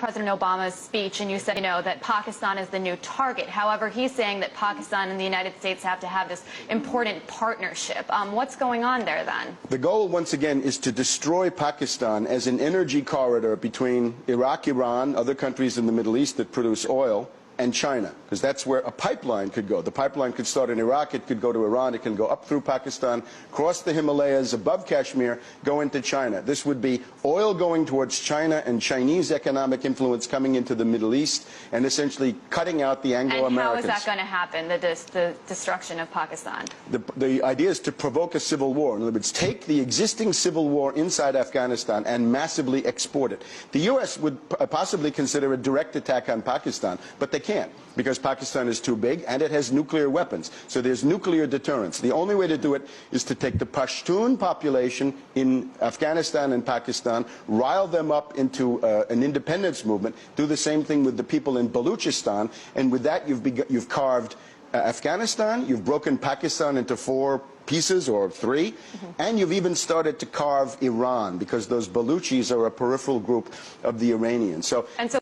President Obama's speech, and you said, that Pakistan is the new target. However, he's saying that Pakistan and the United States have to have this important partnership. What's going on there, then? The goal, once again, is to destroy Pakistan as an energy corridor between Iraq, Iran, other countries in the Middle East that produce oil, and China, because that's where a pipeline could go. The pipeline could start in Iraq, it could go to Iran, it can go up through Pakistan, cross the Himalayas, above Kashmir, go into China. This would be oil going towards China and Chinese economic influence coming into the Middle East and essentially cutting out the Anglo-Americans. And how is that going to happen, the destruction of Pakistan? The idea is to provoke a civil war. In other words, take the existing civil war inside Afghanistan and massively export it. The U.S. would possibly consider a direct attack on Pakistan, but they can't, because Pakistan is too big and it has nuclear weapons. So there's nuclear deterrence. The only way to do it is to take the Pashtun population in Afghanistan and Pakistan, rile them up into an independence movement, do the same thing with the people in Baluchistan, and with that you've carved Afghanistan, you've broken Pakistan into 4 pieces or 3, and you've even started to carve Iran, because those Baluchis are a peripheral group of the Iranians.